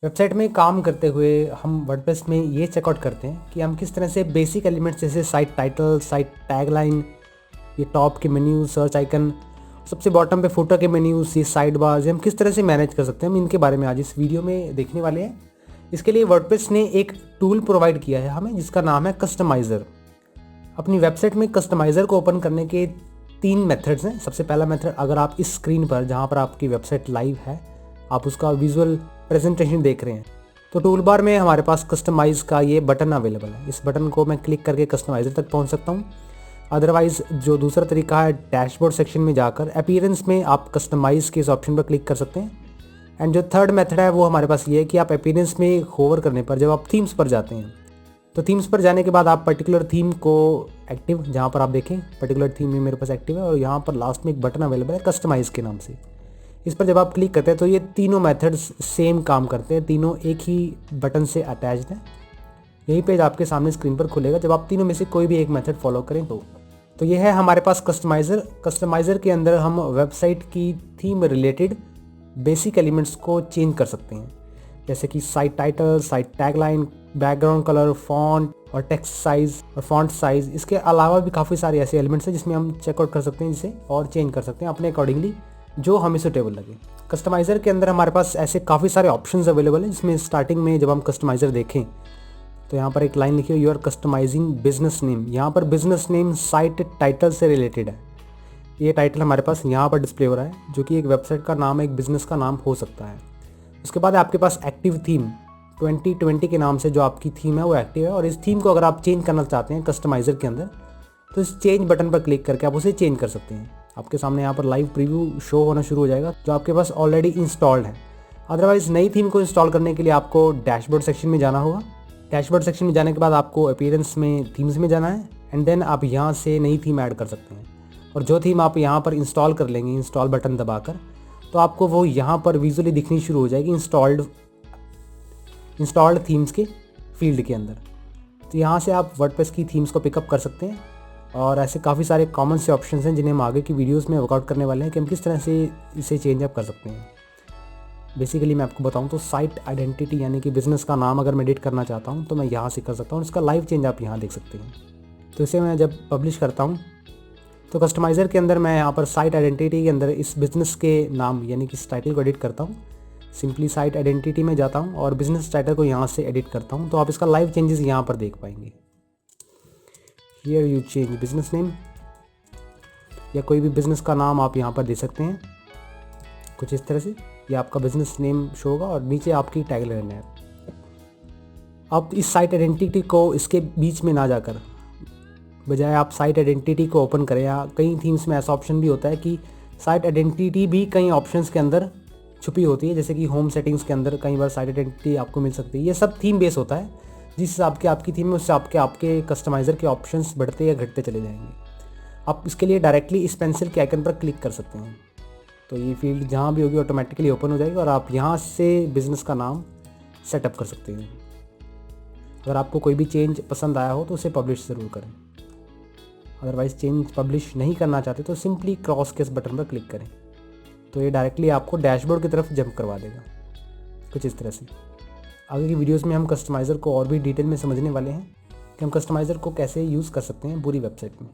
Website में काम करते हुए हम वर्डप्रेस में ये चेकआउट करते हैं कि हम किस तरह से बेसिक एलिमेंट्स जैसे साइट टाइटल, साइट टैगलाइन, ये टॉप के मेन्यू, सर्च आइकन, सबसे बॉटम पे फुटर के मेन्यूज, ये साइड बार्स, हम किस तरह से मैनेज कर सकते हैं, हम इनके बारे में आज इस वीडियो में देखने वाले हैं। इसके लिए वर्डप्रेस ने एक टूल प्रोवाइड किया है हमें जिसका नाम है कस्टमाइज़र। अपनी वेबसाइट में कस्टमाइज़र को ओपन करने के 3 मेथड्स हैं। सबसे पहला मेथड, अगर आप इस स्क्रीन पर जहाँ पर आपकी वेबसाइट लाइव है आप उसका विजुअल प्रेजेंटेशन देख रहे हैं तो टूल बार में हमारे पास कस्टमाइज़ का ये बटन अवेलेबल है। इस बटन को मैं क्लिक करके कस्टमाइज़र तक पहुँच सकता हूँ। अदरवाइज़ जो दूसरा तरीका है, डैशबोर्ड सेक्शन में जाकर अपीयरेंस में आप कस्टमाइज़ के इस ऑप्शन पर क्लिक कर सकते हैं। एंड जो थर्ड मेथड है वो हमारे पास ये है कि आप अपीयरेंस में होवर करने पर जब आप थीम्स पर जाते हैं तो थीम्स पर जाने के बाद आप पर्टिकुलर थीम को एक्टिव, जहाँ पर आप देखें पर्टिकुलर थीम में मेरे पास एक्टिव है और यहाँ पर लास्ट में एक बटन अवेलेबल है कस्टमाइज़ के नाम से। इस पर जब आप क्लिक करते हैं तो ये तीनों मेथड्स सेम काम करते हैं, तीनों एक ही बटन से अटैच्ड हैं। यही पेज आपके सामने स्क्रीन पर खुलेगा जब आप तीनों में से कोई भी एक मेथड फॉलो करें तो ये है हमारे पास कस्टमाइज़र। कस्टमाइज़र के अंदर हम वेबसाइट की थीम रिलेटेड बेसिक एलिमेंट्स को चेंज कर सकते हैं, जैसे कि site title, site tagline, background colour, font और टेक्स्ट साइज़ और फॉन्ट साइज़। इसके अलावा भी काफ़ी सारे ऐसे एलिमेंट्स हैं जिसमें हम चेकआउट कर सकते हैं जिसे और चेंज कर सकते हैं अपने अकॉर्डिंगली जो हमें सूटेबल लगे। कस्टमाइज़र के अंदर हमारे पास ऐसे काफ़ी सारे ऑप्शंस अवेलेबल हैं जिसमें स्टार्टिंग में जब हम कस्टमाइज़र देखें तो यहाँ पर एक लाइन लिखी है, you are customising business name. यहाँ पर बिजनेस नेम साइट टाइटल से रिलेटेड है। ये टाइटल हमारे पास यहाँ पर डिस्प्ले हो रहा है जो कि एक वेबसाइट का नाम, एक बिजनेस का नाम हो सकता है। उसके बाद आपके पास एक्टिव थीम 2020 के नाम से जो आपकी थीम है वो एक्टिव है और इस थीम को अगर आप चेंज करना चाहते हैं कस्टमाइज़र के अंदर तो इस चेंज बटन पर क्लिक करके आप उसे चेंज कर सकते हैं। आपके सामने यहाँ पर लाइव प्रीव्यू शो होना शुरू हो जाएगा जो आपके पास ऑलरेडी इंस्टॉल्ड है। अदरवाइज़ नई थीम को इंस्टॉल करने के लिए आपको डैशबोर्ड सेक्शन में जाना होगा। डैशबोर्ड सेक्शन में जाने के बाद आपको अपीयरेंस में थीम्स में जाना है एंड देन आप यहाँ से नई थीम ऐड कर सकते हैं और जो थीम आप यहाँ पर इंस्टॉल कर लेंगे इंस्टॉल बटन दबाकर तो आपको वो यहाँ पर विजुअली दिखनी शुरू हो जाएगी इंस्टॉल्ड थीम्स के फील्ड के अंदर। तो यहाँ से आप वर्डप्रेस की थीम्स को पिकअप कर सकते हैं और ऐसे काफ़ी सारे कॉमन से ऑप्शंस हैं जिन्हें हम आगे की वीडियोस में वर्कआउट करने वाले हैं कि हम किस तरह से इसे चेंज अप कर सकते हैं। बेसिकली मैं आपको बताऊं तो साइट आइडेंटिटी यानी कि बिज़नेस का नाम अगर मैं एडिट करना चाहता हूं तो मैं यहाँ से कर सकता हूं। इसका लाइव चेंज आप यहाँ देख सकते हैं। तो इसे मैं जब पब्लिश करता हूँ तो कस्टमाइज़र के अंदर मैं यहाँ पर साइट आइडेंटिटी के अंदर इस बिज़नेस के नाम यानी कि इस टाइटल को एडिट करता हूँ। सिंपली साइट आइडेंटिटी में जाता हूँ और बिज़नेस टाइटल को यहाँ से एडिट करता हूँ तो आप इसका लाइव चेंजेस यहाँ पर देख पाएंगे। Here you change business name या कोई भी बिज़नेस का नाम आप यहाँ पर दे सकते हैं कुछ इस तरह से। ये आपका बिज़नेस नेम शो होगा और नीचे आपकी टैगलाइन है। आप इस साइट आइडेंटिटी को इसके बीच में ना जाकर बजाय आप साइट आइडेंटिटी को ओपन करें, या कई थीम्स में ऐसा ऑप्शन भी होता है कि साइट आइडेंटिटी भी कई ऑप्शंस के अंदर छुपी होती है, जैसे कि होम सेटिंग्स के अंदर कई बार साइट आइडेंटिटी आपको मिल सकती है। ये सब थीम बेस होता है, जिस हिसाब के आपकी थीम है उससे आपके कस्टमाइज़र के ऑप्शंस बढ़ते या घटते चले जाएंगे। आप इसके लिए डायरेक्टली इस पेंसिल के आइकन पर क्लिक कर सकते हैं तो ये फील्ड जहाँ भी होगी ऑटोमेटिकली ओपन हो जाएगी और आप यहाँ से बिज़नेस का नाम सेटअप कर सकते हैं। अगर आपको कोई भी चेंज पसंद आया हो तो उसे पब्लिश ज़रूर करें। अदरवाइज़ चेंज पब्लिश नहीं करना चाहते तो सिंपली क्रॉस के इस बटन पर क्लिक करें तो ये डायरेक्टली आपको डैशबोर्ड की तरफ जंप करवा देगा कुछ इस तरह से। आगे की वीडियोस में हम कस्टमाइज़र को और भी डिटेल में समझने वाले हैं कि हम कस्टमाइज़र को कैसे यूज़ कर सकते हैं पूरी वेबसाइट में।